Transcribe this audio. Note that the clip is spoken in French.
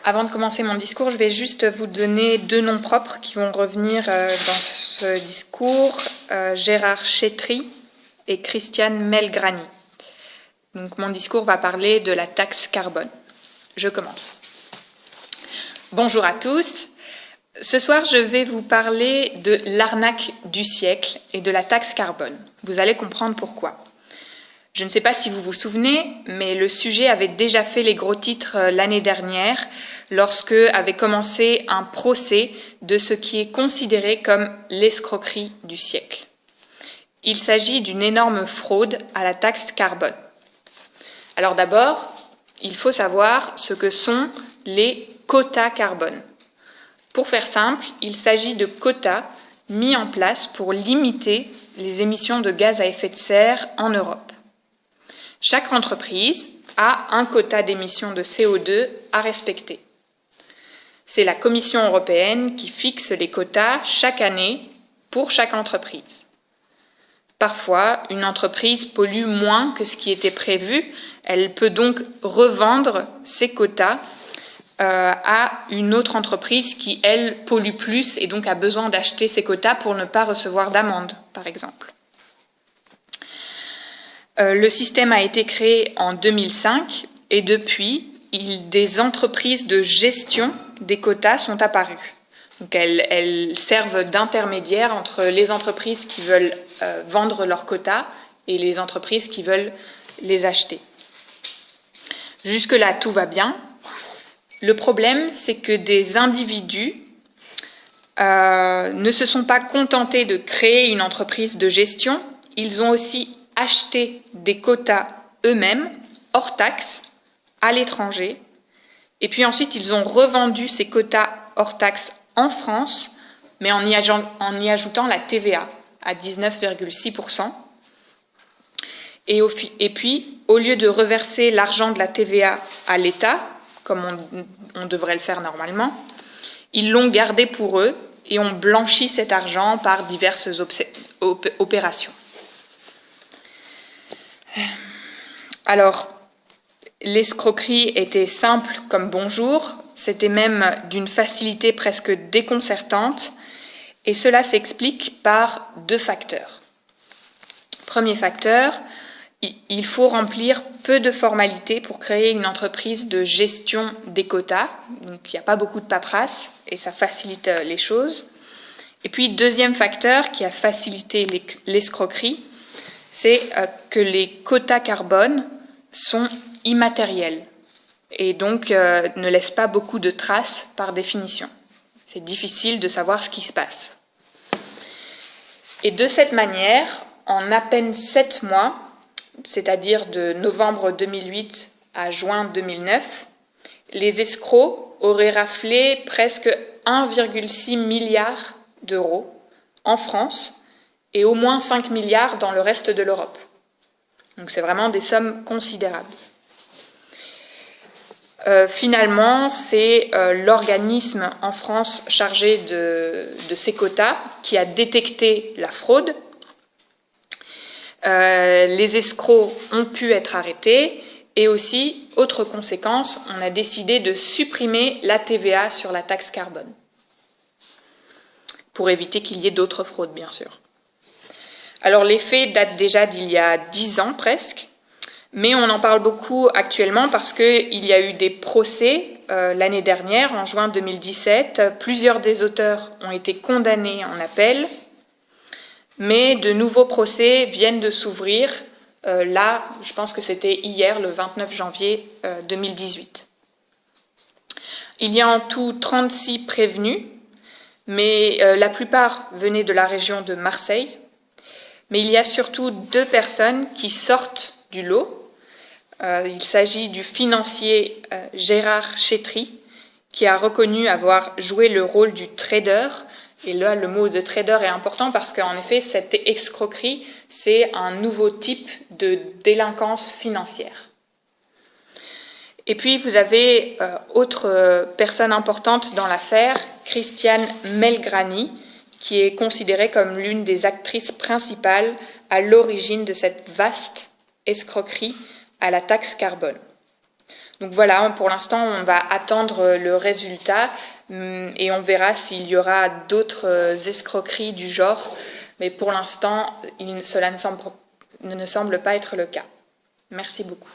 Avant de commencer mon discours, je vais juste vous donner deux noms propres qui vont revenir dans ce discours, Gérard Chétry et Christiane Melgrani. Donc mon discours va parler de la taxe carbone. Je commence. Bonjour à tous. Ce soir, je vais vous parler de l'arnaque du siècle et de la taxe carbone. Vous allez comprendre pourquoi. Je ne sais pas si vous vous souvenez, mais le sujet avait déjà fait les gros titres l'année dernière, lorsque avait commencé un procès de ce qui est considéré comme l'escroquerie du siècle. Il s'agit d'une énorme fraude à la taxe carbone. Alors d'abord, il faut savoir ce que sont les quotas carbone. Pour faire simple, il s'agit de quotas mis en place pour limiter les émissions de gaz à effet de serre en Europe. Chaque entreprise a un quota d'émissions de CO2 à respecter. C'est la Commission européenne qui fixe les quotas chaque année pour chaque entreprise. Parfois, une entreprise pollue moins que ce qui était prévu. Elle peut donc revendre ses quotas à une autre entreprise qui, elle, pollue plus et donc a besoin d'acheter ses quotas pour ne pas recevoir d'amende, par exemple. Le système a été créé en 2005 et depuis, des entreprises de gestion des quotas sont apparues. Donc elles servent d'intermédiaires entre les entreprises qui veulent vendre leurs quotas et les entreprises qui veulent les acheter. Jusque-là, tout va bien. Le problème, c'est que des individus ne se sont pas contentés de créer une entreprise de gestion, ils ont aussi acheté des quotas eux-mêmes, hors taxe, à l'étranger, et puis ensuite ils ont revendu ces quotas hors taxe en France, mais en y ajoutant la TVA à 19,6%. Et puis, au lieu de reverser l'argent de la TVA à l'État, comme on devrait le faire normalement, ils l'ont gardé pour eux et ont blanchi cet argent par diverses opérations. Alors, l'escroquerie était simple comme bonjour, c'était même d'une facilité presque déconcertante, et cela s'explique par deux facteurs. Premier facteur, il faut remplir peu de formalités pour créer une entreprise de gestion des quotas, donc il n'y a pas beaucoup de paperasse et ça facilite les choses. Et puis, deuxième facteur qui a facilité l'escroquerie, c'est que les quotas carbone sont immatériels et donc ne laissent pas beaucoup de traces par définition. C'est difficile de savoir ce qui se passe. Et de cette manière, en à peine 7 mois, c'est-à-dire de novembre 2008 à juin 2009, les escrocs auraient raflé presque 1,6 milliard d'euros en France et au moins 5 milliards dans le reste de l'Europe. Donc c'est vraiment des sommes considérables. Finalement, c'est l'organisme en France chargé de ces quotas qui a détecté la fraude. Les escrocs ont pu être arrêtés et aussi, autre conséquence, on a décidé de supprimer la TVA sur la taxe carbone pour éviter qu'il y ait d'autres fraudes, bien sûr. Alors les faits datent déjà d'il y a 10 ans presque, mais on en parle beaucoup actuellement parce qu'il y a eu des procès l'année dernière, en juin 2017. Plusieurs des auteurs ont été condamnés en appel, mais de nouveaux procès viennent de s'ouvrir. Là, je pense que c'était hier, le 29 janvier 2018. Il y a en tout 36 prévenus, mais la plupart venaient de la région de Marseille. Mais il y a surtout 2 personnes qui sortent du lot. Il s'agit du financier Gérard Chétry, qui a reconnu avoir joué le rôle du trader. Et là, le mot de trader est important parce qu'en effet, cette escroquerie, c'est un nouveau type de délinquance financière. Et puis, vous avez autre personne importante dans l'affaire, Christiane Melgrani, qui est considérée comme l'une des actrices principales à l'origine de cette vaste escroquerie à la taxe carbone. Donc voilà, pour l'instant, on va attendre le résultat et on verra s'il y aura d'autres escroqueries du genre. Mais pour l'instant, cela ne semble pas être le cas. Merci beaucoup.